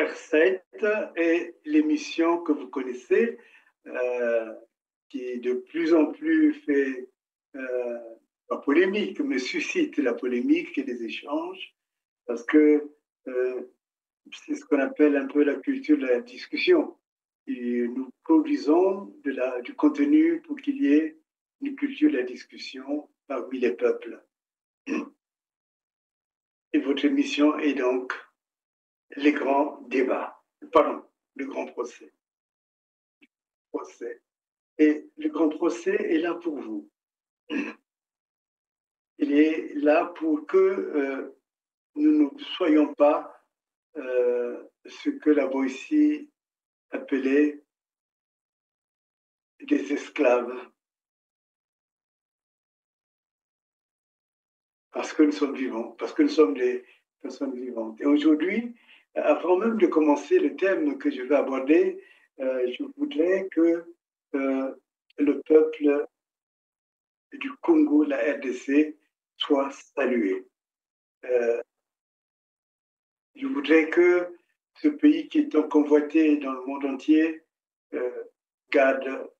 R7 est l'émission que vous connaissez, qui de plus en plus fait pas polémique, mais suscite la polémique et les échanges, parce que c'est ce qu'on appelle un peu la culture de la discussion. Et nous produisons du contenu pour qu'il y ait une culture de la discussion parmi les peuples. Et votre émission est donc les grands débats, pardon, le grand procès. Et le grand procès est là pour vous. Il est là pour que nous ne soyons pas ce que la Boétie appelait des esclaves. Parce que nous sommes vivants, parce que nous sommes des personnes vivantes. Et aujourd'hui, avant même de commencer le thème que je vais aborder, je voudrais que le peuple du Congo, la RDC, soit salué. Je voudrais que ce pays qui est tant convoité dans le monde entier garde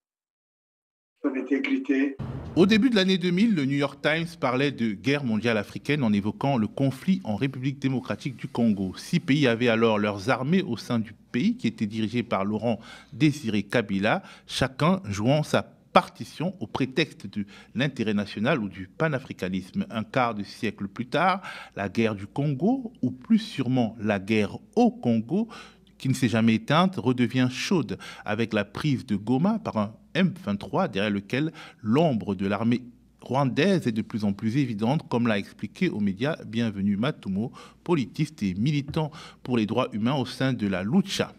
son intégrité. Au début de l'année 2000, le New York Times parlait de guerre mondiale africaine en évoquant le conflit en République démocratique du Congo. 6 pays avaient alors leurs armées au sein du pays qui était dirigé par Laurent Désiré Kabila, chacun jouant sa partition au prétexte de l'intérêt national ou du panafricanisme. Un quart de siècle plus tard, la guerre du Congo, ou plus sûrement la guerre au Congo, qui ne s'est jamais éteinte, redevient chaude avec la prise de Goma par un M23 derrière lequel l'ombre de l'armée rwandaise est de plus en plus évidente, comme l'a expliqué aux médias Bienvenu Matumo, politiste et militant pour les droits humains au sein de la Lucha.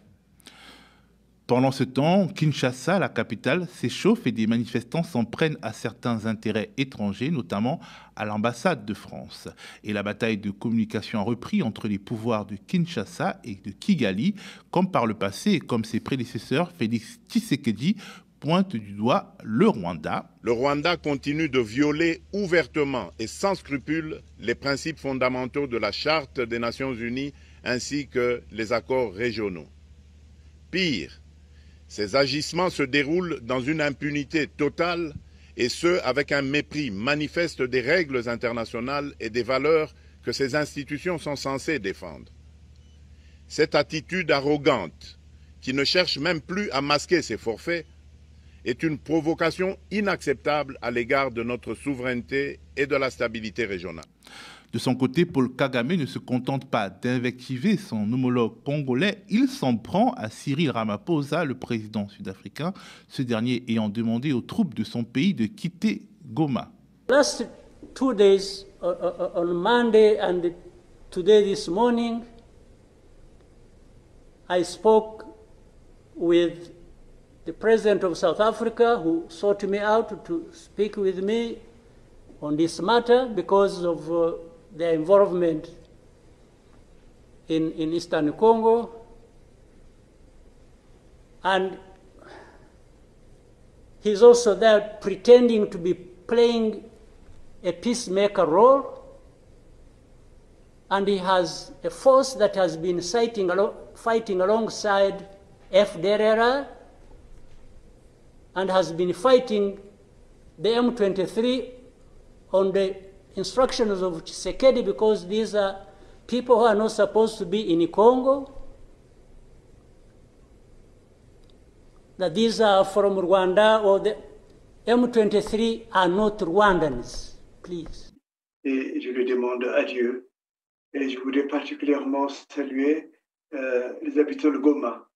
Pendant ce temps, Kinshasa, la capitale, s'échauffe et des manifestants s'en prennent à certains intérêts étrangers, notamment à l'ambassade de France. Et la bataille de communication a repris entre les pouvoirs de Kinshasa et de Kigali, comme par le passé et comme ses prédécesseurs, Félix Tshisekedi pointe du doigt le Rwanda. Le Rwanda continue de violer ouvertement et sans scrupule les principes fondamentaux de la Charte des Nations Unies ainsi que les accords régionaux. Pire, ces agissements se déroulent dans une impunité totale et ce, avec un mépris manifeste des règles internationales et des valeurs que ces institutions sont censées défendre. Cette attitude arrogante, qui ne cherche même plus à masquer ses forfaits, est une provocation inacceptable à l'égard de notre souveraineté et de la stabilité régionale. De son côté, Paul Kagame ne se contente pas d'invectiver son homologue congolais, il s'en prend à Cyril Ramaphosa, le président sud-africain, ce dernier ayant demandé aux troupes de son pays de quitter Goma. Last 2 days, on Monday and today this morning, I spoke with the president of South Africa who sought me out to speak with me on this matter because of their involvement in Eastern Congo. And he's also there pretending to be playing a peacemaker role. And he has a force that has been fighting alongside FDLR and has been fighting the M23 on the instructions of Tshisekedi because these are people who are not supposed to be in Congo, that these are from Rwanda, or the M23 are not Rwandans, please. Et je le demande à Dieu. Et je voudrais particulièrement saluer les habitants de Goma.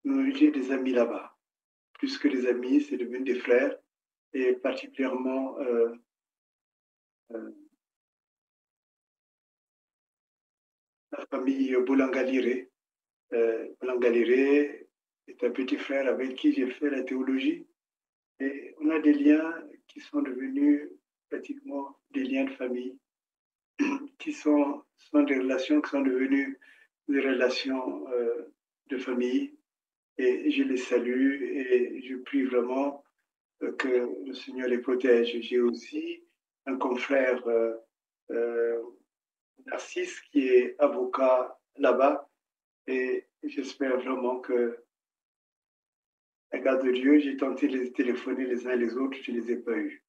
J'ai des amis là-bas. Plus que des amis, c'est devenu des frères. Et particulièrement la famille Boulangalire. Boulangalire est un petit frère avec qui j'ai fait la théologie. Et on a des liens qui sont devenus pratiquement des liens de famille, qui sont des relations qui sont devenues des relations de famille. Et je les salue et je prie vraiment que le Seigneur les protège. J'ai aussi un confrère, Narcisse, qui est avocat là-bas. Et j'espère vraiment que, à la grâce de Dieu, j'ai tenté de les téléphoner les uns et les autres, je ne les ai pas eus.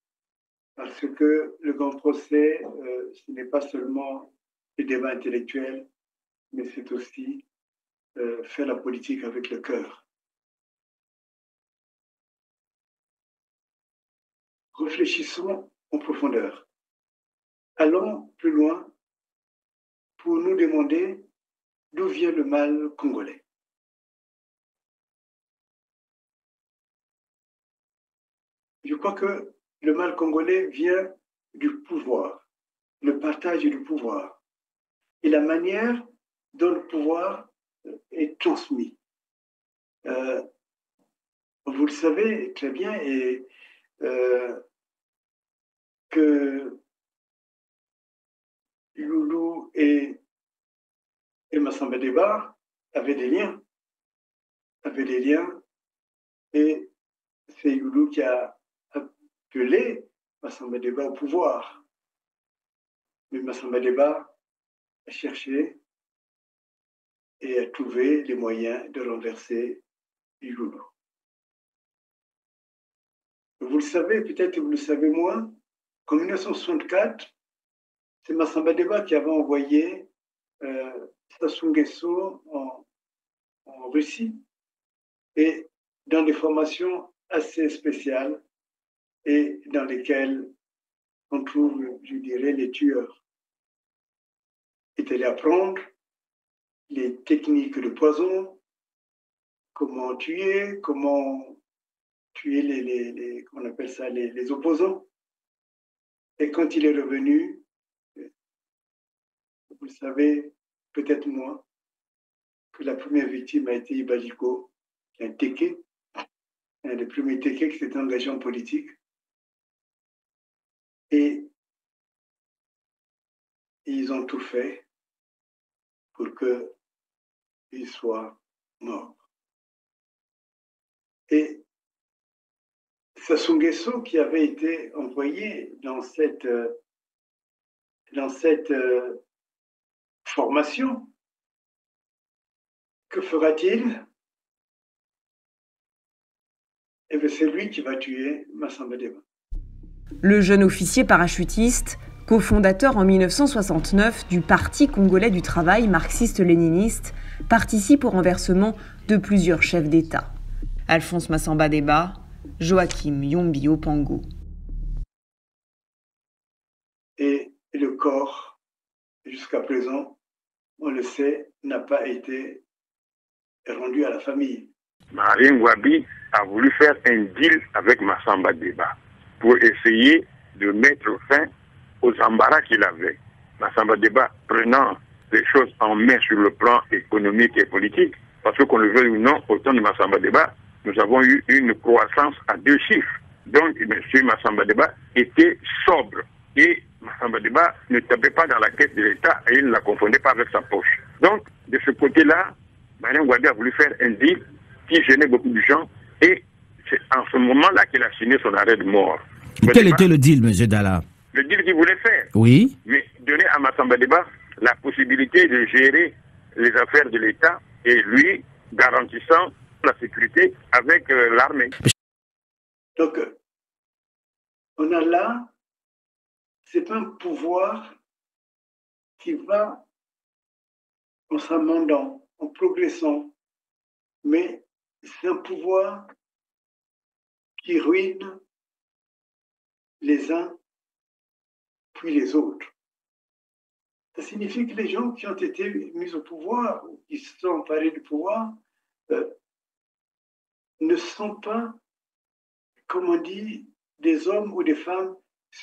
Parce que le grand procès, ce n'est pas seulement le débat intellectuel, mais c'est aussi faire la politique avec le cœur. Réfléchissons en profondeur. Allons plus loin pour nous demander d'où vient le mal congolais. Je crois que le mal congolais vient du pouvoir, le partage du pouvoir et la manière dont le pouvoir est transmis. Vous le savez très bien et que Loulou et Massamba Deba avaient des liens, et c'est Loulou qui a appelé Massamba Deba au pouvoir. Mais Massamba Deba a cherché et a trouvé les moyens de renverser Loulou. Vous le savez, peut-être vous le savez moins, qu'en 1964, c'est Massamba Deba qui avait envoyé Sassou Nguesso en Russie et dans des formations assez spéciales et dans lesquelles on trouve, je dirais, les tueurs. Est allé apprendre les techniques de poison, comment tuer les on appelle ça, les opposants. Et quand il est revenu, vous le savez peut-être moins, que la première victime a été Ibaliko, un Téké, un des premiers Téké qui s'est engagé en politique. Et ils ont tout fait pour qu'il soit mort. Et Sassou Nguesso, qui avait été envoyé dans cette formation, que fera-t-il? Eh bien, c'est lui qui va tuer Massamba Deba. Le jeune officier parachutiste, cofondateur en 1969 du Parti congolais du travail marxiste-léniniste, participe au renversement de plusieurs chefs d'État. Alphonse Massamba Deba, Joachim Yombi Opango. Et le corps, jusqu'à présent, on le sait, n'a pas été rendu à la famille. Marien Ngouabi a voulu faire un deal avec Massamba Deba pour essayer de mettre fin aux embarras qu'il avait. Massamba Deba prenant les choses en main sur le plan économique et politique, parce que qu'on le veuille ou non, au temps de Massamba Deba, nous avons eu une croissance à 2 chiffres. Donc, M. Massamba Deba était sobre. Et Massamba Deba ne tapait pas dans la caisse de l'État et il ne la confondait pas avec sa poche. Donc, de ce côté-là, Marien Ngouabi a voulu faire un deal qui gênait beaucoup de gens et c'est en ce moment-là qu'il a signé son arrêt de mort. Quel était le deal, M. Dalla? Le deal qu'il voulait faire. Oui. Mais donner à Massamba Deba la possibilité de gérer les affaires de l'État et lui garantissant la sécurité avec l'armée. Donc, on a là, c'est un pouvoir qui va en s'amendant, en progressant, mais c'est un pouvoir qui ruine les uns puis les autres. Ça signifie que les gens qui ont été mis au pouvoir, ou qui se sont emparés du pouvoir, ne sont pas, comme on dit, des hommes ou des femmes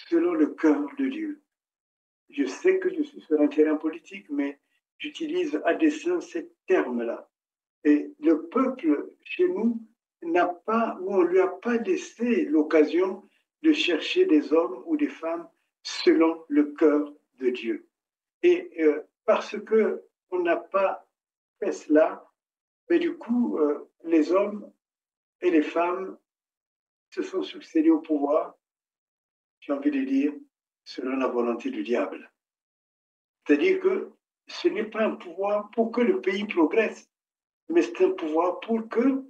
selon le cœur de Dieu. Je sais que je suis sur un terrain politique, mais j'utilise à dessein ces termes-là. Et le peuple, chez nous, n'a pas, ou on ne lui a pas laissé l'occasion de chercher des hommes ou des femmes selon le cœur de Dieu. Et parce qu'on n'a pas fait cela, mais du coup, les hommes et les femmes se sont succédés au pouvoir, j'ai envie de dire, selon la volonté du diable. C'est-à-dire que ce n'est pas un pouvoir pour que le pays progresse, mais c'est un pouvoir pour que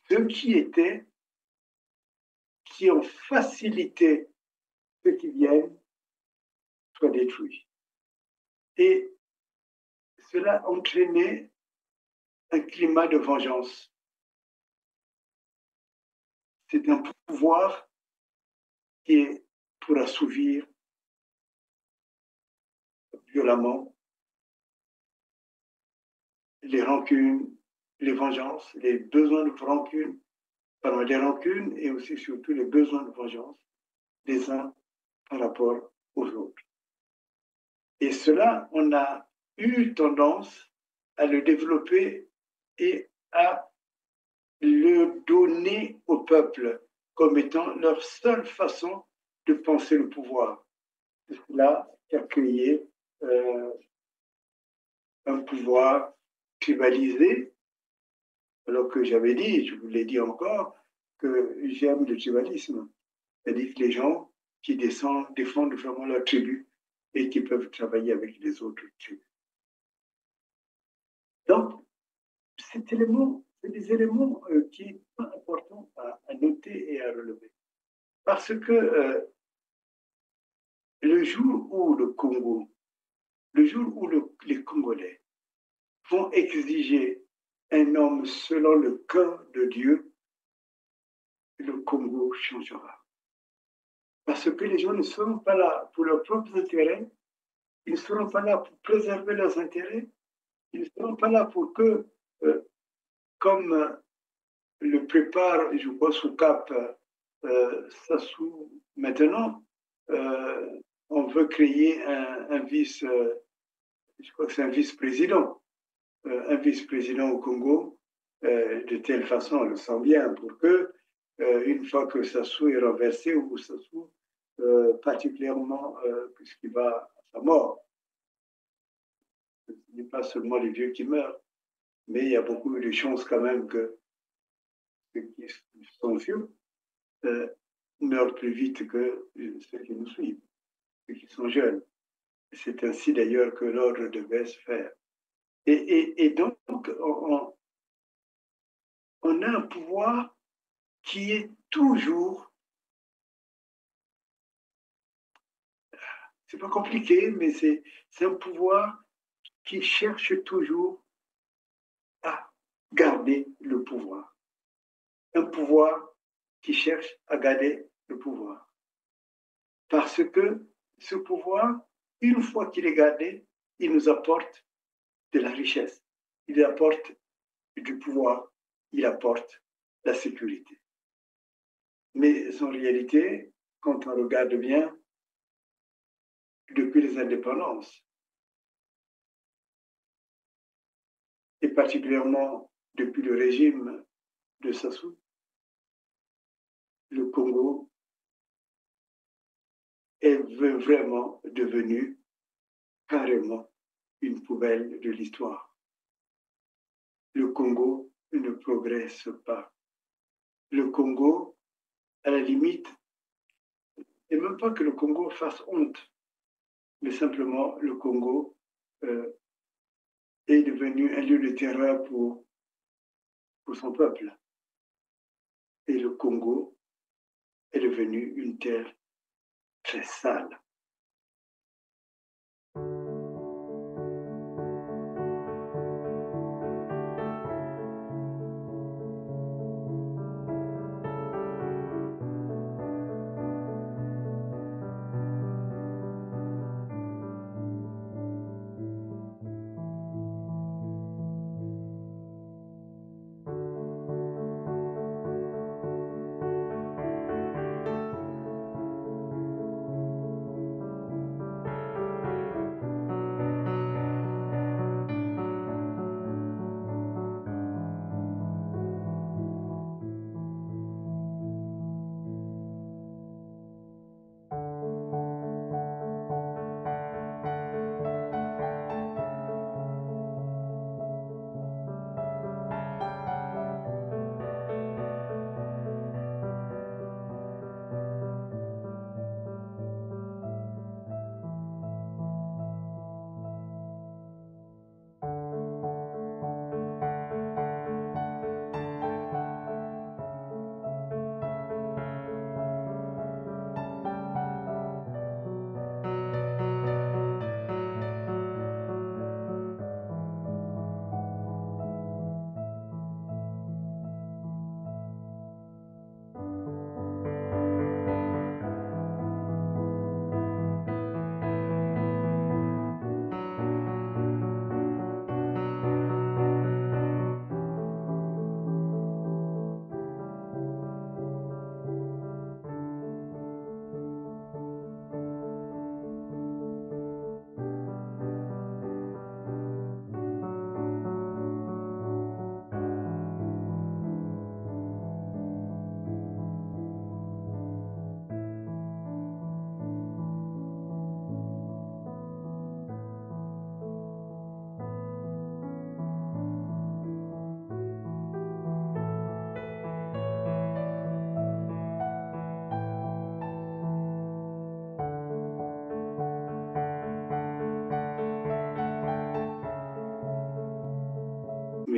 ceux qui ont facilité ceux qui viennent, soient détruits. Et cela a entraîné un climat de vengeance. C'est un pouvoir qui est pour assouvir violemment les rancunes, les vengeances, les besoins de rancune, pardon, les rancunes et aussi surtout les besoins de vengeance des uns par rapport aux autres. Et cela, on a eu tendance à le développer et à le donner au peuple comme étant leur seule façon de penser le pouvoir. C'est cela qui a créé un pouvoir tribalisé, alors que j'avais dit, je vous l'ai dit encore, que j'aime le tribalisme, c'est-à-dire les gens qui défendent vraiment leur tribu et qui peuvent travailler avec les autres tribus. Donc, c'est des éléments qui sont importants à noter et à relever. Parce que le jour où le Congo, le jour où les Congolais vont exiger un homme selon le cœur de Dieu, le Congo changera. Parce que les gens ne seront pas là pour leurs propres intérêts, ils ne seront pas là pour préserver leurs intérêts, ils ne seront pas là pour que, comme le prépare, je crois, sous cap Sassou maintenant, on veut créer un vice, je crois que c'est un vice-président au Congo, de telle façon, on le sent bien, pour que, une fois que Sassou est renversé, ou Sassou, particulièrement, puisqu'il va à sa mort, ce n'est pas seulement les vieux qui meurent, mais il y a beaucoup de chances quand même que ceux qui sont vieux meurent plus vite que ceux qui nous suivent, ceux qui sont jeunes. C'est ainsi d'ailleurs que l'ordre devait se faire. Et donc, on a un pouvoir qui est toujours, c'est pas compliqué, mais c'est un pouvoir qui cherche toujours à garder le pouvoir. Un pouvoir qui cherche à garder le pouvoir. Parce que ce pouvoir, une fois qu'il est gardé, il nous apporte de la richesse, il apporte du pouvoir, il apporte la sécurité. Mais en réalité, quand on regarde bien, depuis les indépendances, et particulièrement depuis le régime de Sassou, le Congo est vraiment devenu carrément une poubelle de l'histoire. Le Congo ne progresse pas. Le Congo, à la limite, et même pas que le Congo fasse honte, mais simplement le Congo est devenu un lieu de terreur pour son peuple. Et le Congo est devenu une terre très sale.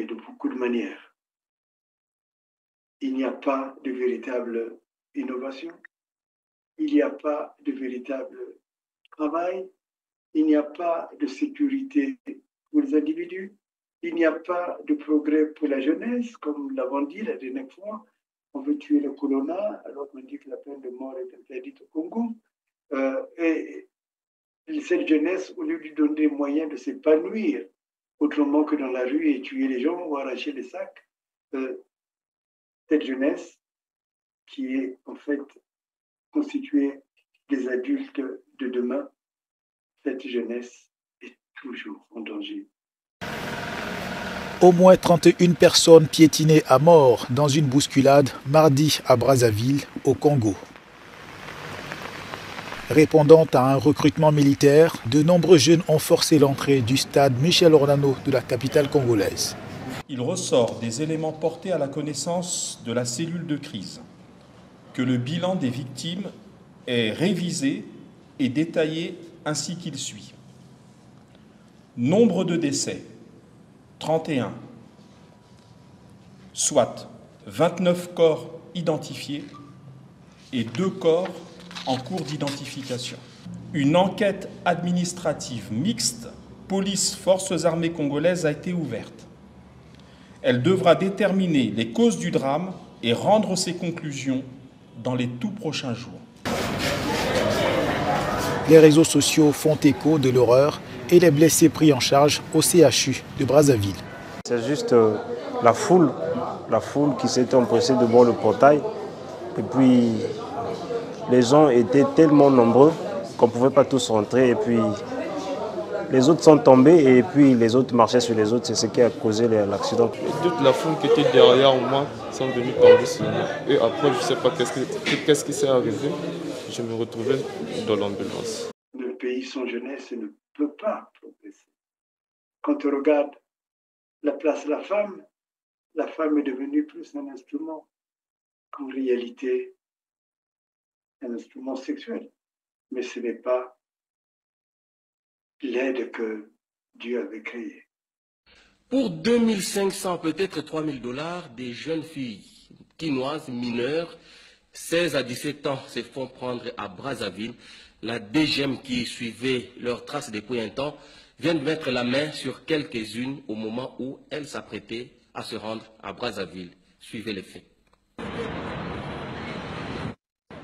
mais de beaucoup de manières. Il n'y a pas de véritable innovation, il n'y a pas de véritable travail, il n'y a pas de sécurité pour les individus, il n'y a pas de progrès pour la jeunesse, comme nous l'avons dit la dernière fois. On veut tuer le colonna, alors qu'on dit que la peine de mort est interdite au Congo. Et cette jeunesse, au lieu de lui donner des moyens de s'épanouir, autrement que dans la rue et tuer les gens ou arracher les sacs, cette jeunesse qui est en fait constituée des adultes de demain, cette jeunesse est toujours en danger. Au moins 31 personnes piétinées à mort dans une bousculade mardi à Brazzaville, au Congo. Répondant à un recrutement militaire, de nombreux jeunes ont forcé l'entrée du stade Michel Ornano de la capitale congolaise. Il ressort des éléments portés à la connaissance de la cellule de crise que le bilan des victimes est révisé et détaillé ainsi qu'il suit. Nombre de décès, 31, soit 29 corps identifiés et 2 corps en cours d'identification. Une enquête administrative mixte, police-forces armées congolaises, a été ouverte. Elle devra déterminer les causes du drame et rendre ses conclusions dans les tout prochains jours. Les réseaux sociaux font écho de l'horreur et les blessés pris en charge au CHU de Brazzaville. C'est juste la foule qui s'était empressée devant le portail. Et puis les gens étaient tellement nombreux qu'on ne pouvait pas tous rentrer. Et puis les autres sont tombés et puis les autres marchaient sur les autres. C'est ce qui a causé l'accident. Toute la foule qui était derrière moi sont venus tomber sur moi. Et après, je ne sais pas qu'est-ce qui s'est arrivé. Je me retrouvais dans l'ambulance. Le pays sans jeunesse ne peut pas progresser. Quand on regarde la place de la femme est devenue plus un instrument qu'en réalité un instrument sexuel. Mais ce n'est pas l'aide que Dieu avait créée. Pour 2500, peut-être 3000 $, des jeunes filles quinoises mineures, 16 à 17 ans, se font prendre à Brazzaville. La DGM qui suivait leurs traces depuis un temps vient de mettre la main sur quelques-unes au moment où elles s'apprêtaient à se rendre à Brazzaville. Suivez les faits.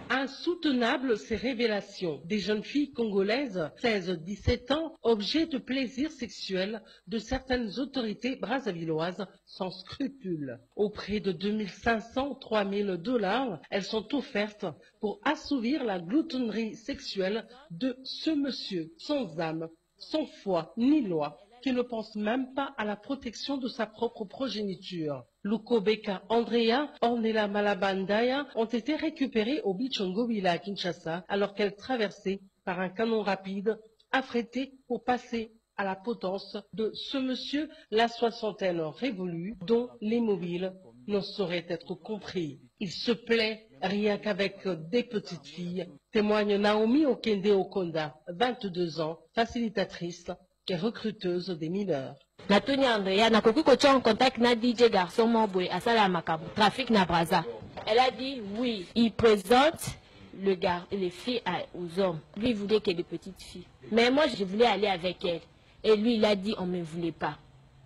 Insoutenables ces révélations des jeunes filles congolaises, 16-17 ans, objets de plaisir sexuel de certaines autorités brazzavilloises sans scrupules. Au prix de 2500-3000 $, elles sont offertes pour assouvir la gloutonnerie sexuelle de ce monsieur sans âme, sans foi ni loi, qui ne pense même pas à la protection de sa propre progéniture. Lukobeka Andrea, Ornella Malabandaya ont été récupérées au Bichongovila à Kinshasa alors qu'elles traversaient par un canon rapide affrété pour passer à la potence de ce monsieur, la soixantaine révolue, dont les mobiles ne sauraient être compris. Il se plaît rien qu'avec des petites filles, témoigne Naomi Okende Okonda, 22 ans, facilitatrice et recruteuse des mineurs. Natuni Andrea, nakoki kotia en contact na DJ garçon moboy à sala makabu, trafic na Brazza. Elle a dit oui, il présente les filles aux hommes. Lui, il voulait qu'il y ait des petites filles. Mais moi, je voulais aller avec elle. Et lui, il a dit on ne me voulait pas.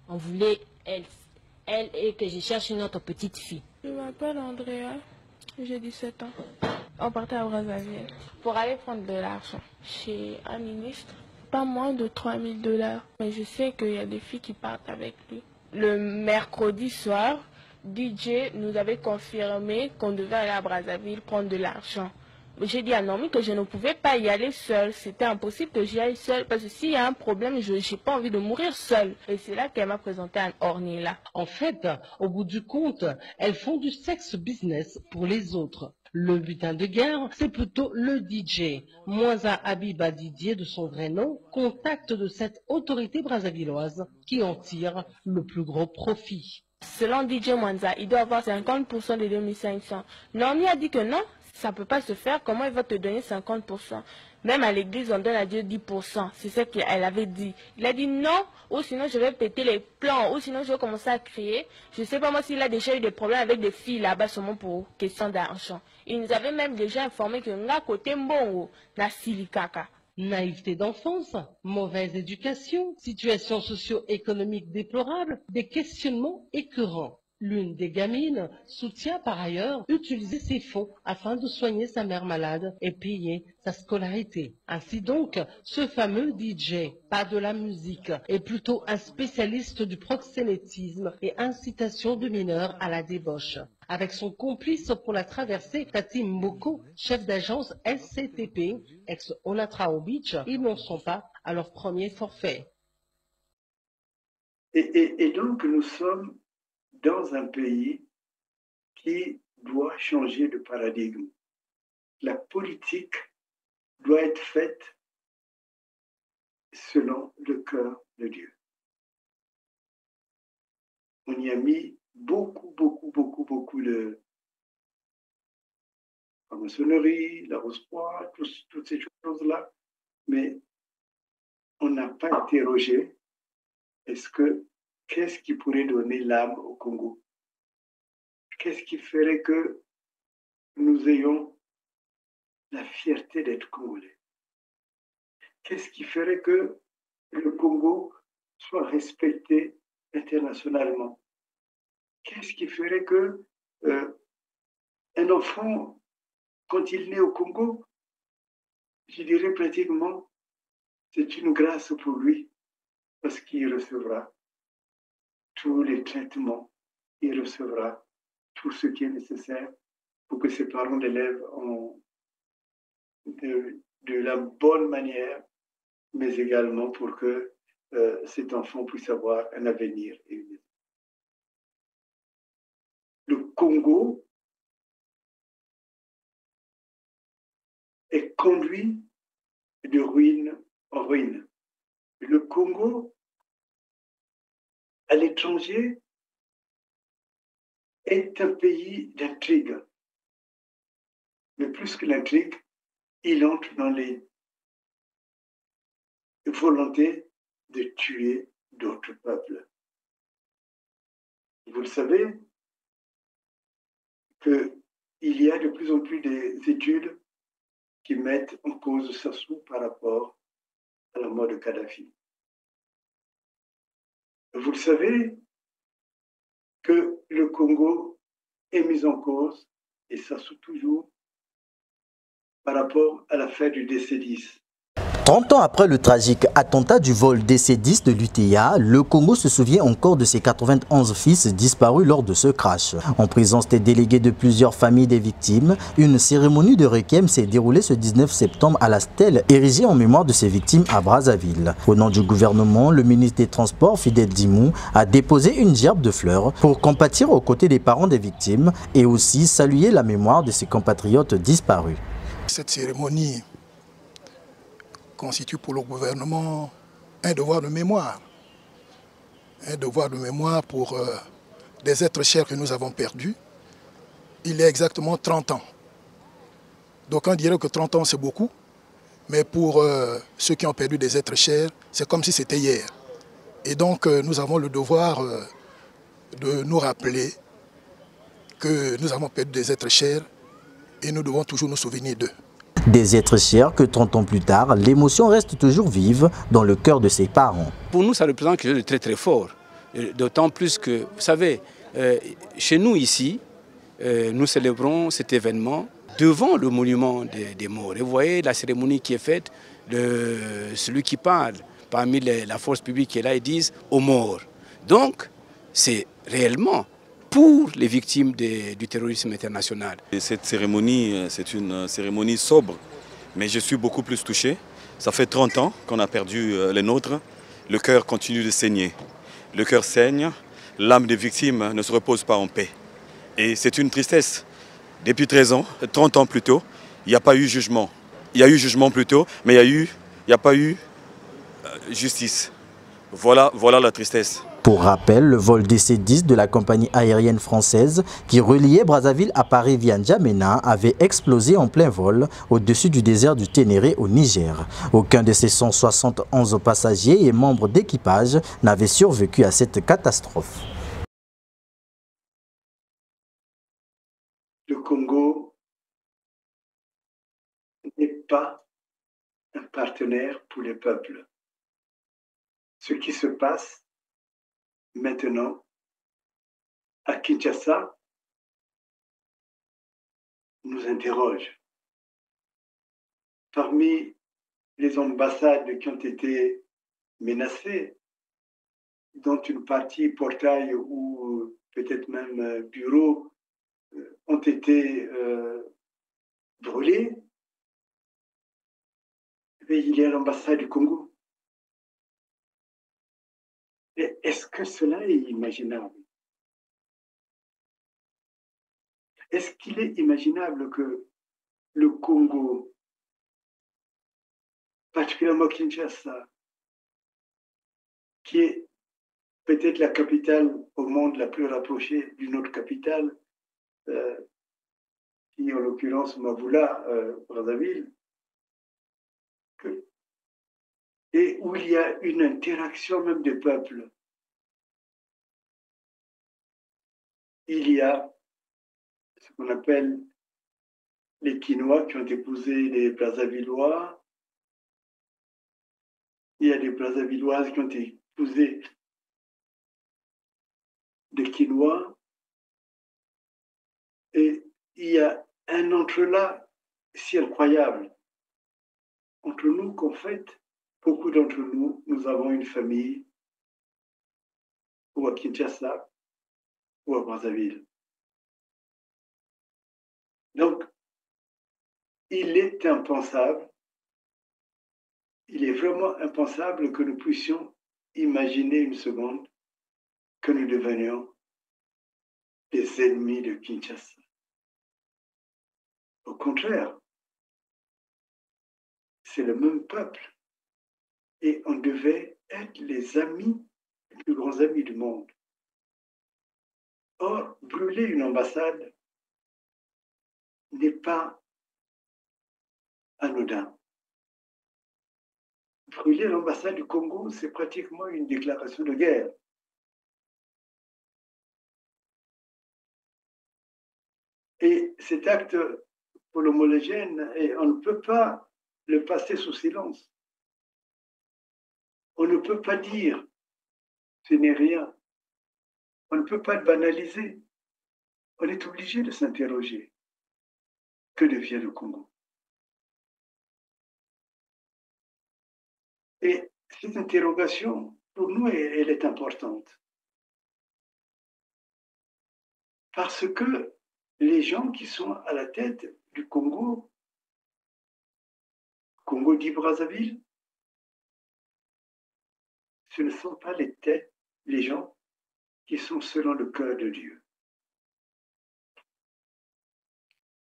On voulait elle et que je cherche une autre petite fille. Je m'appelle Andrea, j'ai 17 ans. On partait à Brazzaville pour aller prendre de l'argent chez un ministre. Pas moins de 3000 $. Mais je sais qu'il y a des filles qui partent avec lui. Le mercredi soir, DJ nous avait confirmé qu'on devait aller à Brazzaville prendre de l'argent. J'ai dit à Naomi que je ne pouvais pas y aller seule. C'était impossible que j'y aille seule parce que s'il y a un problème, je n'ai pas envie de mourir seule. Et c'est là qu'elle m'a présenté à Ornella. En fait, au bout du compte, elles font du sexe business pour les autres. Le butin de guerre, c'est plutôt le DJ. Mwanza Habiba Didier, de son vrai nom, contact de cette autorité brazzavilloise qui en tire le plus gros profit. Selon DJ Mwanza, il doit avoir 50% des 2500. Naomi a dit que non, ça ne peut pas se faire. Comment il va te donner 50%? Même à l'église, on donne à Dieu 10%. C'est ce qu'elle avait dit. Il a dit non, ou sinon je vais péter les plans, ou sinon je vais commencer à crier. Je ne sais pas moi s'il a déjà eu des problèmes avec des filles là-bas, seulement pour question d'argent. Il nous avait même déjà informé que nga côté mbongo na silikaka. Naïveté d'enfance, mauvaise éducation, situation socio-économique déplorable, des questionnements écœurants. L'une des gamines soutient par ailleurs utiliser ses fonds afin de soigner sa mère malade et payer sa scolarité. Ainsi donc, ce fameux DJ, pas de la musique, est plutôt un spécialiste du proxénétisme et incitation de mineurs à la débauche. Avec son complice pour la traversée, Tati Mboko, chef d'agence SCTP, ex-Onatrao Beach, ils n'en sont pas à leur premier forfait. Et donc, nous sommes dans un pays qui doit changer de paradigme. La politique doit être faite selon le cœur de Dieu. On y a mis beaucoup de la maçonnerie, la rose-croix, toutes ces choses-là, mais on n'a pas interrogé qu'est-ce qui pourrait donner l'âme au Congo? Qu'est-ce qui ferait que nous ayons la fierté d'être Congolais? Qu'est-ce qui ferait que le Congo soit respecté internationalement? Qu'est-ce qui ferait que un enfant, quand il naît au Congo, je dirais pratiquement, c'est une grâce pour lui, parce qu'il recevra tous les traitements, il recevra tout ce qui est nécessaire pour que ses parents l'élèvent de la bonne manière, mais également pour que cet enfant puisse avoir un avenir. Le Congo est conduit de ruine en ruine. Le Congo, à l'étranger, est un pays d'intrigue. Mais plus que l'intrigue, il entre dans les volontés de tuer d'autres peuples. Vous le savez qu'il y a de plus en plus d'études qui mettent en cause Sassou par rapport à la mort de Kadhafi. Vous le savez que le Congo est mis en cause, et Sassou toujours, par rapport à l'affaire du DC-10. 30 ans après le tragique attentat du vol DC-10 de l'UTA, le Congo se souvient encore de ses 91 fils disparus lors de ce crash. En présence des délégués de plusieurs familles des victimes, une cérémonie de requiem s'est déroulée ce 19 septembre à la stèle érigée en mémoire de ces victimes à Brazzaville. Au nom du gouvernement, le ministre des Transports, Fidèle Dimou, a déposé une gerbe de fleurs pour compatir aux côtés des parents des victimes et aussi saluer la mémoire de ses compatriotes disparus. Cette cérémonie constitue pour le gouvernement un devoir de mémoire. Un devoir de mémoire pour des êtres chers que nous avons perdus il y a exactement 30 ans. Donc on dirait que 30 ans c'est beaucoup, mais pour ceux qui ont perdu des êtres chers, c'est comme si c'était hier. Et donc nous avons le devoir de nous rappeler que nous avons perdu des êtres chers et nous devons toujours nous souvenir d'eux. Des êtres chers que 30 ans plus tard, l'émotion reste toujours vive dans le cœur de ses parents. Pour nous, ça représente quelque chose de très très fort. D'autant plus que, vous savez, chez nous ici, nous célébrons cet événement devant le monument des morts. Et vous voyez la cérémonie qui est faite, celui qui parle parmi la force publique qui est là, ils disent aux morts. Donc, c'est réellement pour les victimes du terrorisme international. Et cette cérémonie, c'est une cérémonie sobre, mais je suis beaucoup plus touché. Ça fait 30 ans qu'on a perdu les nôtres. Le cœur continue de saigner. Le cœur saigne, l'âme des victimes ne se repose pas en paix. Et c'est une tristesse. Depuis 13 ans, 30 ans plus tôt, il n'y a pas eu jugement. Il y a eu jugement plus tôt, mais il n'y a pas eu justice. Voilà la tristesse. Pour rappel, le vol DC-10 de la compagnie aérienne française qui reliait Brazzaville à Paris via N'Djamena avait explosé en plein vol au-dessus du désert du Ténéré au Niger. Aucun de ces 171 passagers et membres d'équipage n'avait survécu à cette catastrophe. Le Congo n'est pas un partenaire pour les peuples. Ce qui se passe maintenant à Kinshasa nous interroge. Parmi les ambassades qui ont été menacées, dont une partie portail ou peut-être même bureau ont été brûlés, et il y a l'ambassade du Congo. Est-ce que cela est imaginable? Est-ce qu'il est imaginable que le Congo, particulièrement Kinshasa, qui est peut-être la capitale au monde la plus rapprochée d'une autre capitale, qui en l'occurrence Maboula, Brazzaville, et où il y a une interaction même des peuples. Il y a ce qu'on appelle les Quinois qui ont épousé les Brazzavillois. Il y a des Brazzavilloises qui ont épousé des Quinois. Et il y a un entrelac si incroyable entre nous qu'en fait, beaucoup d'entre nous, nous avons une famille ou à Kinshasa ou à Brazzaville. Donc, il est impensable, il est vraiment impensable que nous puissions imaginer une seconde que nous devenions des ennemis de Kinshasa. Au contraire, c'est le même peuple. Et on devait être les amis, les plus grands amis du monde. Or, brûler une ambassade n'est pas anodin. Brûler l'ambassade du Congo, c'est pratiquement une déclaration de guerre. Et cet acte pour l'homologène, on ne peut pas le passer sous silence. On ne peut pas dire ce n'est rien. On ne peut pas le banaliser. On est obligé de s'interroger. Que devient le Congo? Et cette interrogation, pour nous, elle est importante. Parce que les gens qui sont à la tête du Congo, Congo dit Brazzaville, ce ne sont pas les gens qui sont selon le cœur de Dieu.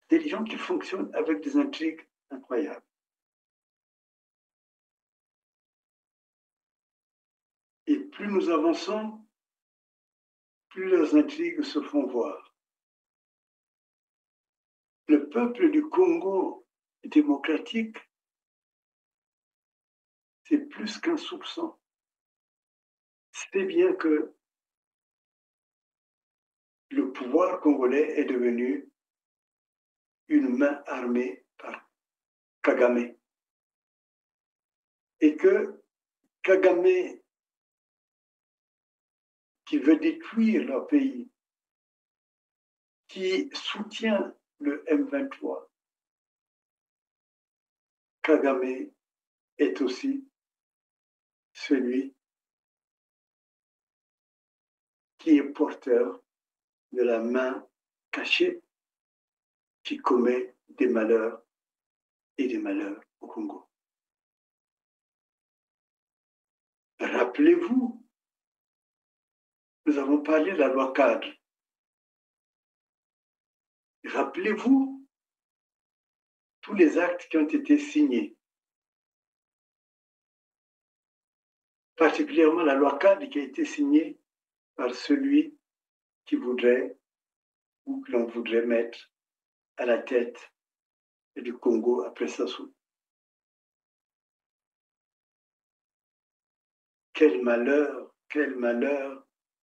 C'est des gens qui fonctionnent avec des intrigues incroyables. Et plus nous avançons, plus leurs intrigues se font voir. Le peuple du Congo démocratique, c'est plus qu'un soupçon. C'est bien que le pouvoir congolais est devenu une main armée par Kagame. Et que Kagame, qui veut détruire leur pays, qui soutient le M23, Kagame est aussi celui qui est porteur de la main cachée qui commet des malheurs et des malheurs au Congo. Rappelez-vous, nous avons parlé de la loi cadre. Rappelez-vous tous les actes qui ont été signés, particulièrement la loi cadre qui a été signée par celui qui voudrait ou que l'on voudrait mettre à la tête du Congo après Sassou. Quel malheur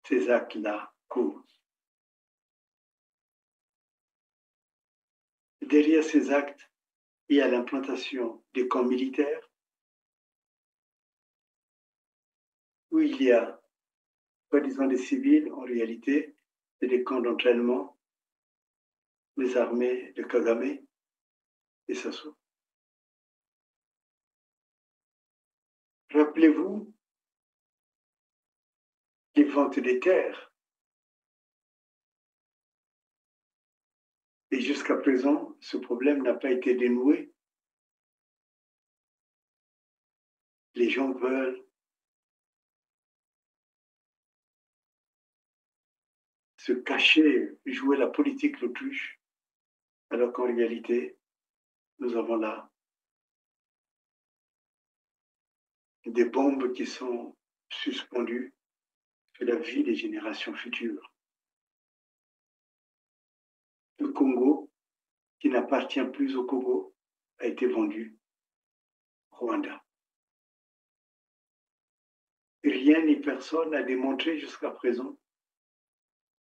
ces actes-là causent. Derrière ces actes, il y a l'implantation des camps militaires, où il y a, soi-disant des civils, en réalité, c'est des camps d'entraînement des armées de Kagame et Sassou. Rappelez-vous les ventes des terres. Et jusqu'à présent, ce problème n'a pas été dénoué. Les gens veulent se cacher, jouer la politique l'autruche, alors qu'en réalité, nous avons là des bombes qui sont suspendues sur la vie des générations futures. Le Congo, qui n'appartient plus au Congo, a été vendu au Rwanda. Rien ni personne n'a démontré jusqu'à présent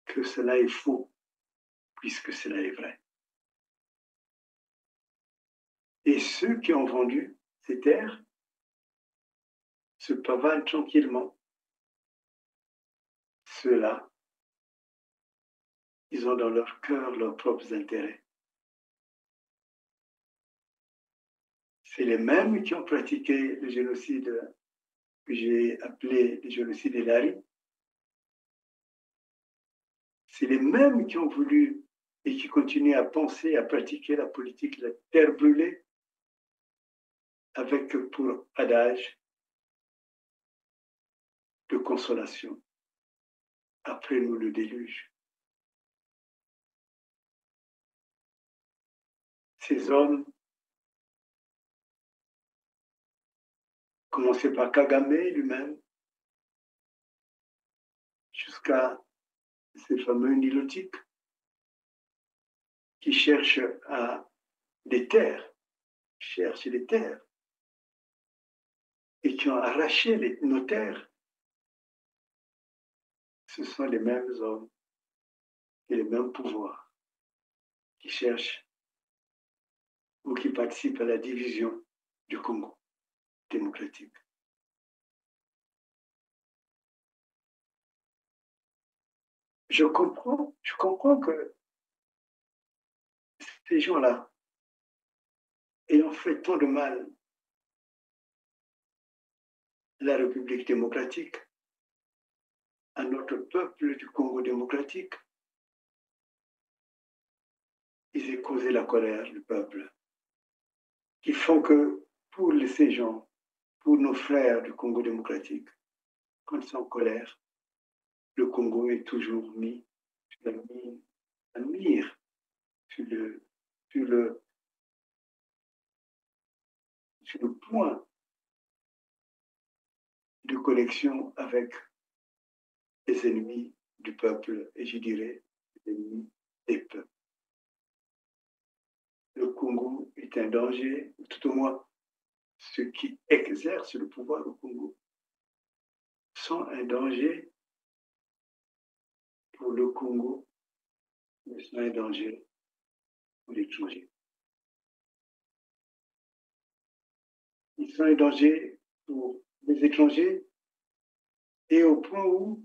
que cela est faux, puisque cela est vrai. Et ceux qui ont vendu ces terres se pavanent tranquillement. Ceux-là, ils ont dans leur cœur leurs propres intérêts. C'est les mêmes qui ont pratiqué le génocide que j'ai appelé le génocide Elari. C'est les mêmes qui ont voulu et qui continuent à penser, à pratiquer la politique de la terre brûlée, avec pour adage de consolation. Après nous le déluge. Ces hommes, commencé par Kagame lui-même, jusqu'à ces fameux nilotiques qui cherchent des terres, et qui ont arraché nos terres, ce sont les mêmes hommes et les mêmes pouvoirs qui cherchent ou qui participent à la division du Congo démocratique. Je comprends que ces gens-là, ayant fait tant de mal à la République démocratique, à notre peuple du Congo démocratique, ils aient causé la colère du peuple, qui font que pour ces gens, pour nos frères du Congo démocratique, quand ils sont en colère, le Congo est toujours mis sur la mire, sur le point de connexion avec les ennemis du peuple, et je dirais les ennemis des peuples. Le Congo est un danger, tout au moins ceux qui exercent le pouvoir au Congo sont un danger pour le Congo, mais sont un danger pour l'étranger. Ils sont un danger pour les étrangers et au point où,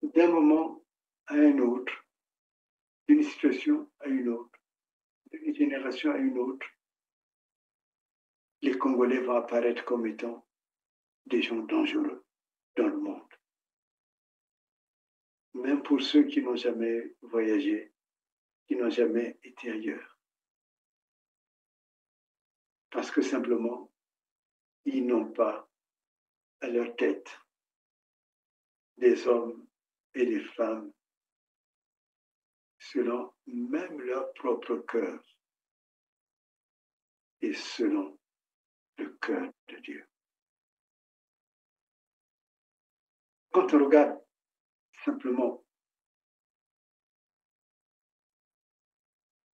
d'un moment à un autre, d'une situation à une autre, d'une génération à une autre, les Congolais vont apparaître comme étant des gens dangereux dans le monde. Même pour ceux qui n'ont jamais voyagé, qui n'ont jamais été ailleurs. Parce que simplement, ils n'ont pas à leur tête des hommes et des femmes selon même leur propre cœur et selon le cœur de Dieu. quand on regarde simplement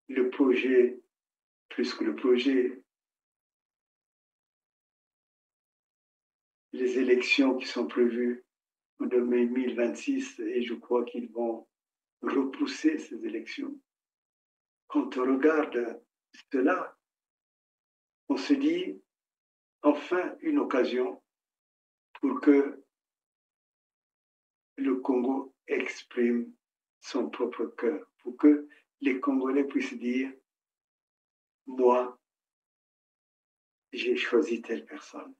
le projet, plus que le projet, les élections qui sont prévues en 2026, et je crois qu'ils vont repousser ces élections. Quand on regarde cela, on se dit enfin une occasion pour que le Congo exprime son propre cœur, pour que les Congolais puissent dire « Moi, j'ai choisi telle personne ».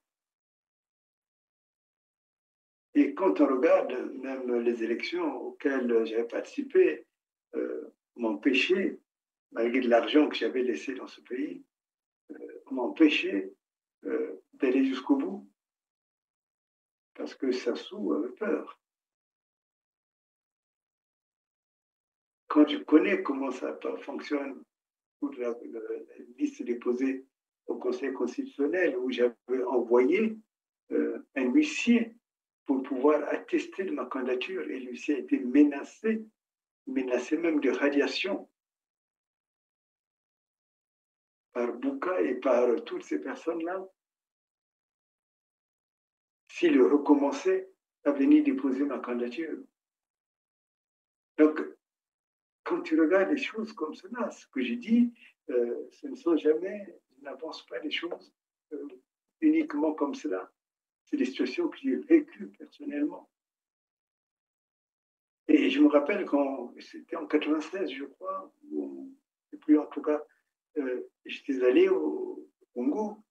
Et quand on regarde même les élections auxquelles j'avais participé, m'empêcher, malgré l'argent que j'avais laissé dans ce pays, m'empêcher d'aller jusqu'au bout, parce que Sassou avait peur. Quand je connais comment ça fonctionne, la liste déposée au Conseil constitutionnel, où j'avais envoyé un huissier pour pouvoir attester de ma candidature, et l'huissier a été menacé même de radiation par Bouka et par toutes ces personnes-là, s'il recommençait à venir déposer ma candidature. Donc, quand tu regardes les choses comme cela, ce que je dis, ce ne sont jamais, je n'avance pas les choses uniquement comme cela. C'est des situations que j'ai vécues personnellement. Et je me rappelle quand c'était en 96, je crois, et puis en tout cas, j'étais allé au Congo.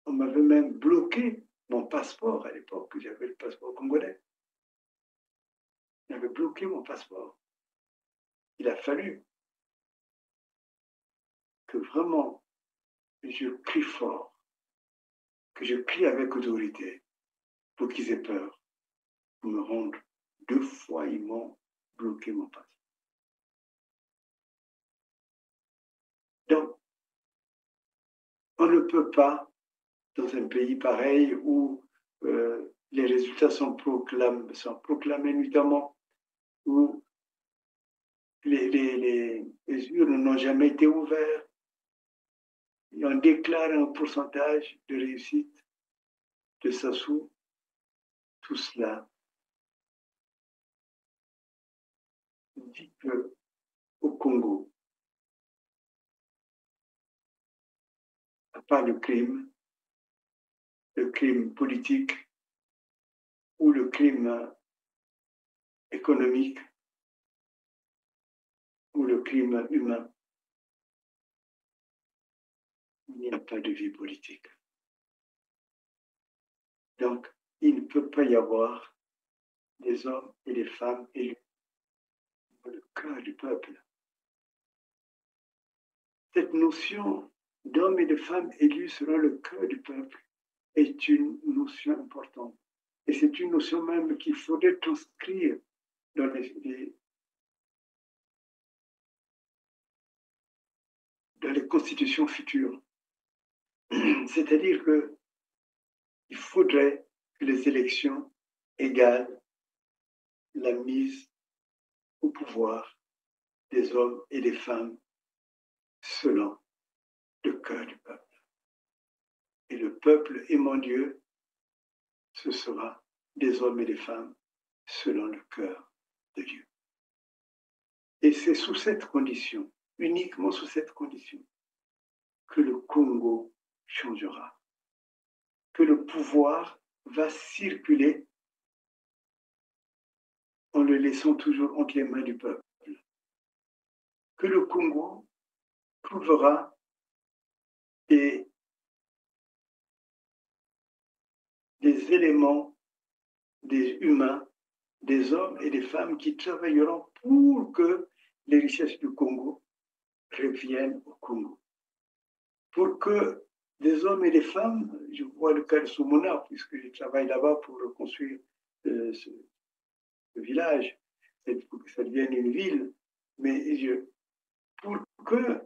On m'avait même bloqué mon passeport à l'époque, j'avais le passeport congolais. On avait bloqué mon passeport. Il a fallu que vraiment je crie fort, que je crie avec autorité pour qu'ils aient peur, pour me rendre. 2 fois, ils m'ont bloqué mon passeport. Donc, on ne peut pas, dans un pays pareil où les résultats sont proclamés nuitamment, où les urnes n'ont jamais été ouvertes, et on déclare un pourcentage de réussite de Sassou, tout cela dit qu'au Congo, à part le crime politique ou le crime économique ou le crime humain, il n'y a pas de vie politique. Donc, il ne peut pas y avoir des hommes et des femmes élus dans le cœur du peuple. Cette notion d'hommes et de femmes élus selon le cœur du peuple est une notion importante. Et c'est une notion même qu'il faudrait transcrire dans les constitutions futures. C'est-à-dire qu'il faudrait que les élections égalent la mise au pouvoir des hommes et des femmes selon le cœur du peuple. Et le peuple aimant Dieu, ce sera des hommes et des femmes selon le cœur de Dieu. Et c'est sous cette condition, uniquement sous cette condition, que le Congo changera, que le pouvoir va circuler en le laissant toujours entre les mains du peuple, que le Congo trouvera des éléments, des humains, des hommes et des femmes qui travailleront pour que les richesses du Congo reviennent au Congo. Pour que des hommes et des femmes, je vois le cas de Soumona, puisque je travaille là-bas pour reconstruire ce village, pour que ça devienne une ville, mais pour que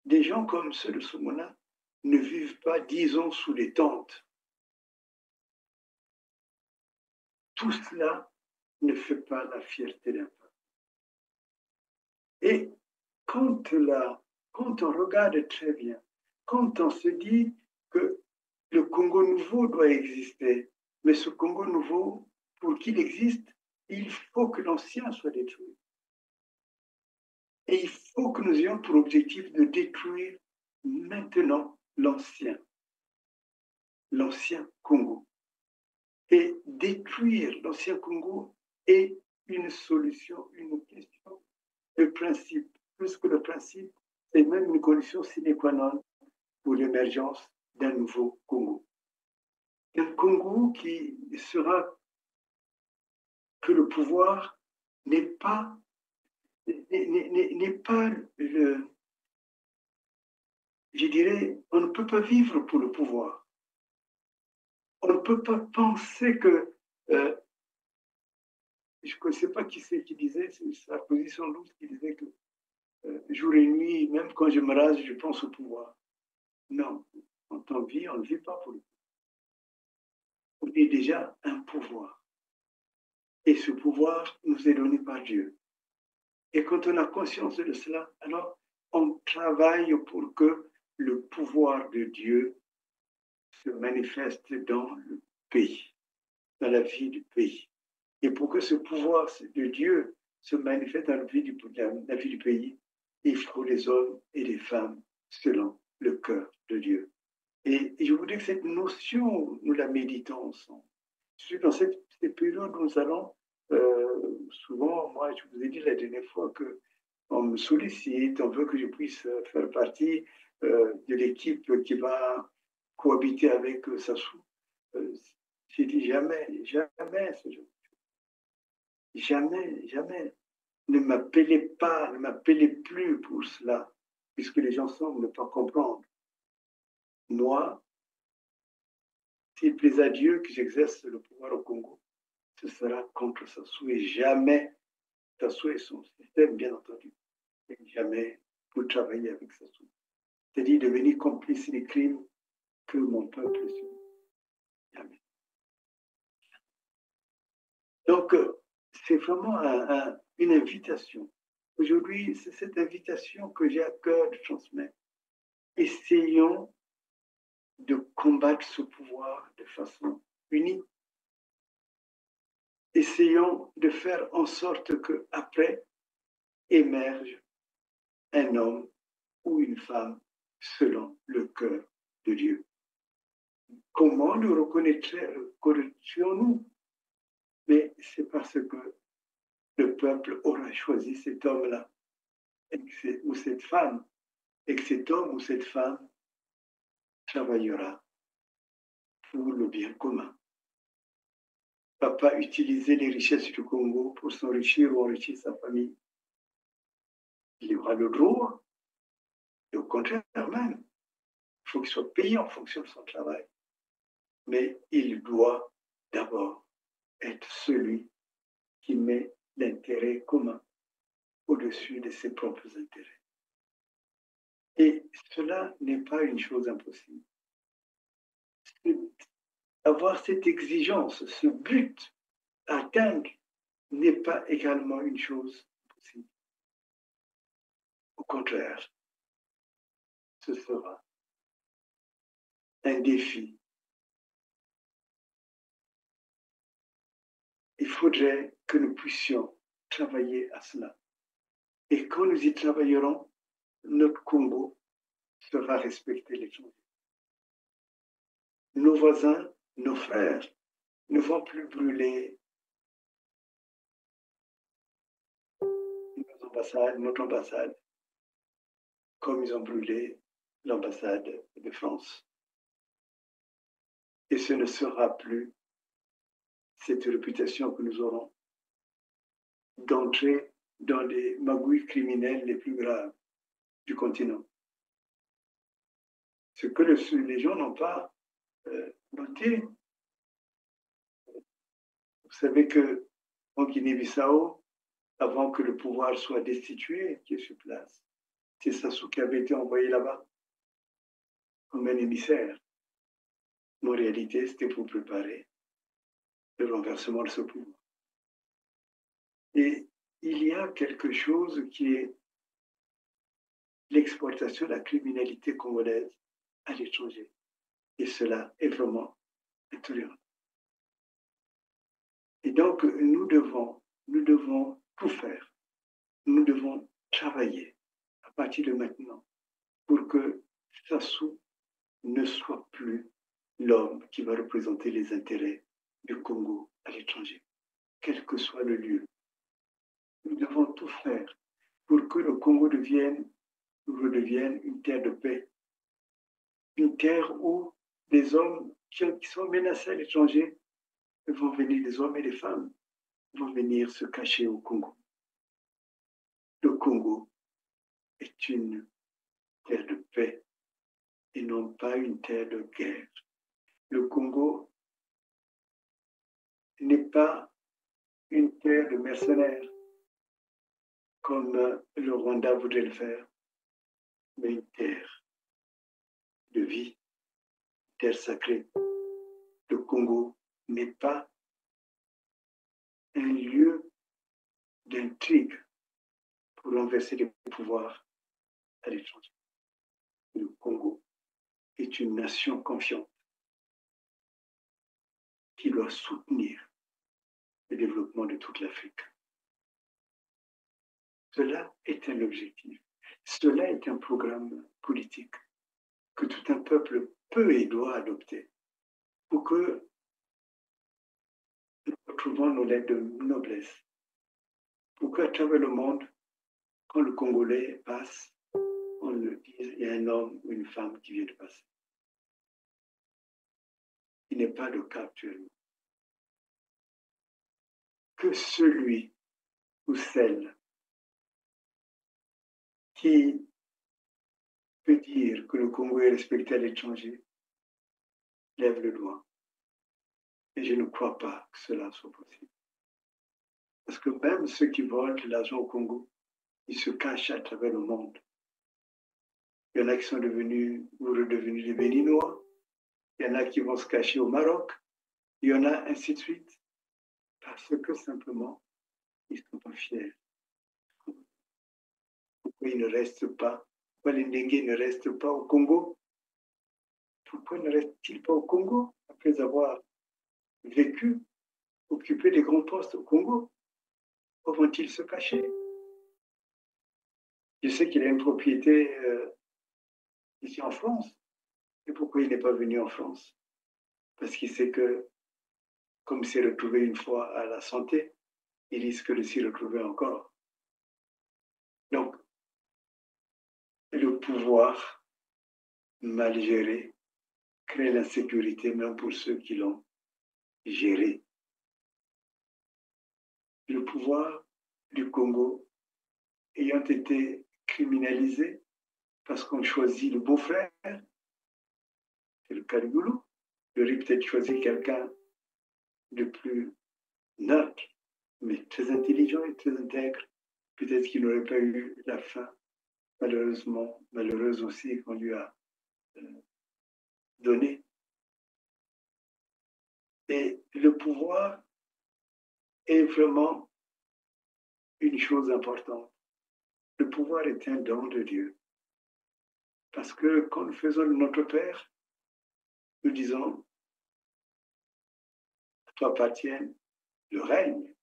des gens comme ceux de Soumona ne vivent pas 10 ans sous les tentes. tout cela ne fait pas la fierté d'un peuple. Et quand on regarde très bien, quand on se dit que le Congo nouveau doit exister, mais ce Congo nouveau, pour qu'il existe, il faut que l'ancien soit détruit. Et il faut que nous ayons pour objectif de détruire maintenant l'ancien Congo. Et détruire l'ancien Congo est une solution, une question de principe. Plus que le principe, c'est même une condition sine qua non pour l'émergence d'un nouveau Congo. Un Congo qui sera que le pouvoir n'est pas le... Je dirais, on ne peut pas vivre pour le pouvoir. On ne peut pas penser que... je ne sais pas qui c'est qui disait, c'est Sarkozy sans doute, qui disait que jour et nuit, même quand je me rase, je pense au pouvoir. Non, quand on vit, on ne vit pas pour le pouvoir. On est déjà un pouvoir. Et ce pouvoir nous est donné par Dieu. Et quand on a conscience de cela, alors on travaille pour que le pouvoir de Dieu se manifeste dans le pays, dans la vie du pays. Et pour que ce pouvoir de Dieu se manifeste dans la vie du pays, il faut les hommes et les femmes selon le cœur de Dieu. Et je voudrais que cette notion, nous la méditons ensemble. Dans cette période où nous allons, souvent, moi je vous ai dit la dernière fois qu'on me sollicite, on veut que je puisse faire partie de l'équipe qui va cohabiter avec Sassou. J'ai dit jamais, jamais ce genre. Jamais, jamais. Ne m'appelez pas, ne m'appelez plus pour cela, puisque les gens semblent ne pas comprendre. Moi, s'il plaît à Dieu que j'exerce le pouvoir au Congo, ce sera contre Sassou et jamais Sassou et son système, bien entendu, et jamais pour travailler avec Sassou. C'est-à-dire devenir complice des crimes que mon peuple subit. Jamais. Donc, c'est vraiment une invitation. Aujourd'hui, c'est cette invitation que j'ai à cœur de transmettre. Essayons de combattre ce pouvoir de façon unie. Essayons de faire en sorte qu'après émerge un homme ou une femme selon le cœur de Dieu. Comment le reconnaîtrions-nous? Mais c'est parce que le peuple aura choisi cet homme-là ou cette femme, et que cet homme ou cette femme travaillera pour le bien commun. Ne va pas utiliser les richesses du Congo pour s'enrichir ou enrichir sa famille. Il aura le droit, et au contraire même, il faut qu'il soit payé en fonction de son travail. Mais il doit d'abord être celui qui met l'intérêt commun au-dessus de ses propres intérêts. Et cela n'est pas une chose impossible. Avoir cette exigence, ce but à atteindre n'est pas également une chose possible. Au contraire, ce sera un défi. Il faudrait que nous puissions travailler à cela. Et quand nous y travaillerons, notre Congo sera respecté les gens. Nos voisins, nos frères ne vont plus brûler notre ambassade, comme ils ont brûlé l'ambassade de France. Et ce ne sera plus cette réputation que nous aurons d'entrer dans les magouilles criminelles les plus graves du continent. Ce que les gens n'ont pas noté. Vous savez qu'en Guinée-Bissau, avant que le pouvoir soit destitué, qui est sur place, c'est Sassou qui avait été envoyé là-bas comme un émissaire. Mais en réalité, c'était pour préparer le renversement de ce pouvoir. Et il y a quelque chose qui est l'exploitation de la criminalité congolaise à l'étranger. Et cela est vraiment intolérable. Et donc, nous devons tout faire. Nous devons travailler à partir de maintenant pour que Sassou ne soit plus l'homme qui va représenter les intérêts du Congo à l'étranger, quel que soit le lieu. Nous devons tout faire pour que le Congo redevienne une terre de paix, une terre où des hommes qui sont menacés à l'étranger vont venir, des hommes et des femmes vont venir se cacher au Congo. Le Congo est une terre de paix et non pas une terre de guerre. Le Congo n'est pas une terre de mercenaires comme le Rwanda voudrait le faire, mais une terre de vie, une terre sacrée. Le Congo n'est pas un lieu d'intrigue pour renverser les pouvoirs à l'étranger. Le Congo est une nation confiante qui doit soutenir le développement de toute l'Afrique. Cela est un objectif. Cela est un programme politique que tout un peuple peut et doit adopter pour que nous retrouvons nos lettres de noblesse. Pour qu'à travers le monde, quand le Congolais passe, on le dise, il y a un homme ou une femme qui vient de passer. Il n'est pas le cas actuellement. Que celui ou celle qui peut dire que le Congo est respecté à l'étranger lève le doigt. Et je ne crois pas que cela soit possible. Parce que même ceux qui volent de l'argent au Congo, ils se cachent à travers le monde. Il y en a qui sont devenus ou redevenus des Béninois. Il y en a qui vont se cacher au Maroc. Il y en a ainsi de suite. Parce que simplement, ils ne sont pas fiers. Pourquoi ils ne restent pas? Pourquoi les Ndenge ne restent pas au Congo? Pourquoi ne restent-ils pas au Congo après avoir vécu, occupé des grands postes au Congo? Où vont-ils se cacher? Je sais qu'il a une propriété ici en France. Et pourquoi il n'est pas venu en France? Parce qu'il sait que, comme il s'est retrouvé une fois à la santé, il risque de s'y retrouver encore. Donc, le pouvoir mal géré crée l'insécurité même pour ceux qui l'ont géré. Le pouvoir du Congo ayant été criminalisé parce qu'on choisit le beau-frère, c'est le cas du Goulou. Il aurait peut-être choisi quelqu'un de plus neutre, mais très intelligent et très intègre. Peut-être qu'il n'aurait pas eu la fin, malheureuse aussi, qu'on lui a donnée. Et le pouvoir est vraiment une chose importante. Le pouvoir est un don de Dieu. Parce que quand nous faisons notre Père, nous disons, à toi appartient le règne.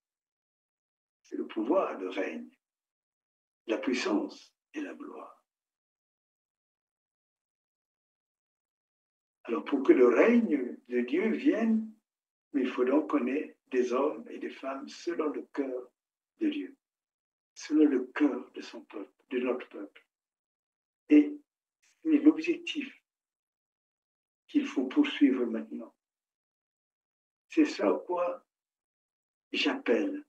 C'est le pouvoir, le règne, la puissance et la gloire. Alors pour que le règne de Dieu vienne, il faut donc qu'on ait des hommes et des femmes selon le cœur de Dieu, selon le cœur de son peuple, de notre peuple. Et c'est l'objectif qu'il faut poursuivre maintenant. C'est ça à quoi j'appelle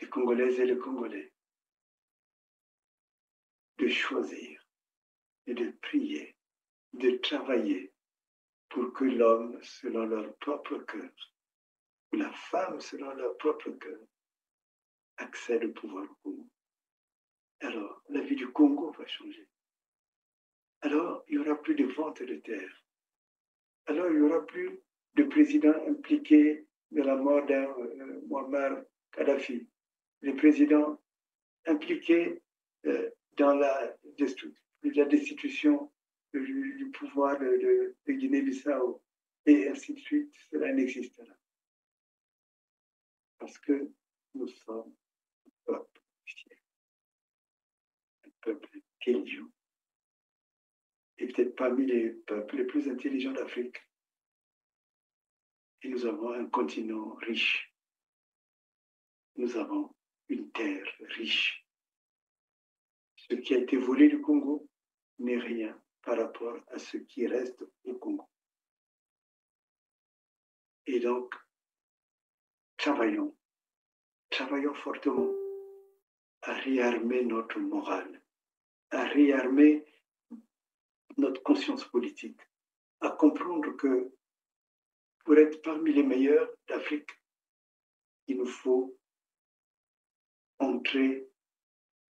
les Congolaises et les Congolais de choisir et de prier, de travailler pour que l'homme, selon leur propre cœur, ou la femme, selon leur propre cœur, accède au pouvoir au Congo. Alors, la vie du Congo va changer. Alors, il n'y aura plus de vente de terre. Alors, il n'y aura plus le président impliqué de la mort d'un Muammar Kadhafi, le président impliqué dans la destitution du pouvoir de Guinée-Bissau, et ainsi de suite, cela n'existe pas. Parce que nous sommes un peuple fier, un peuple intelligent, et peut-être parmi les peuples les plus intelligents d'Afrique. Et nous avons un continent riche. Nous avons une terre riche. Ce qui a été volé du Congo n'est rien par rapport à ce qui reste au Congo. Et donc, travaillons fortement à réarmer notre morale, à réarmer notre conscience politique, à comprendre que pour être parmi les meilleurs d'Afrique, il nous faut entrer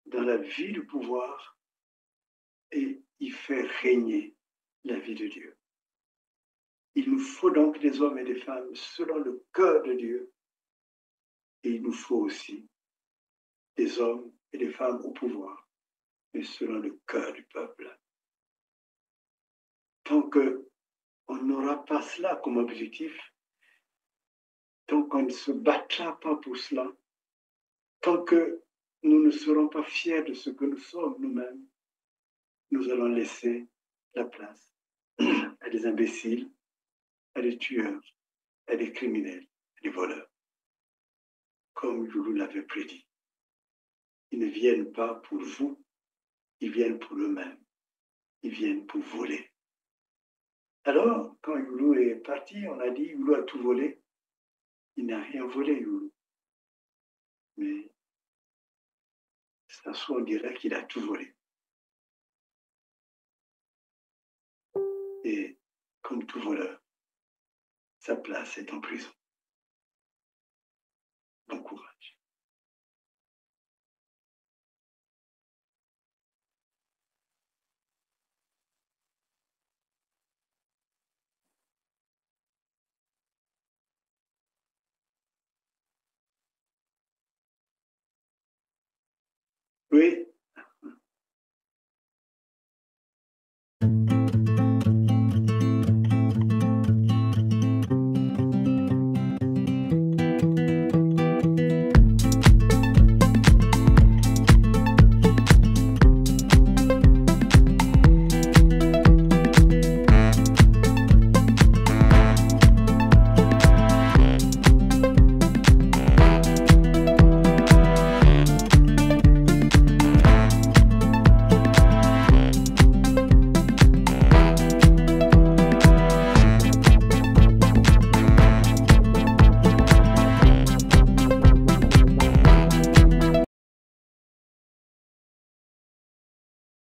dans la vie du pouvoir et y faire régner la vie de Dieu. Il nous faut donc des hommes et des femmes selon le cœur de Dieu, et il nous faut aussi des hommes et des femmes au pouvoir, mais selon le cœur du peuple. Tant qu'on n'aura pas cela comme objectif, tant qu'on ne se battra pas pour cela, tant que nous ne serons pas fiers de ce que nous sommes nous-mêmes, nous allons laisser la place à des imbéciles, à des tueurs, à des criminels, à des voleurs. Comme je vous l'avais prédit, ils ne viennent pas pour vous, ils viennent pour eux-mêmes, ils viennent pour voler. Alors, quand Youlou est parti, on a dit Youlou a tout volé. Il n'a rien volé, Youlou. Mais ça soit on dirait qu'il a tout volé. Et comme tout voleur, sa place est en prison. Bon courage. Oui,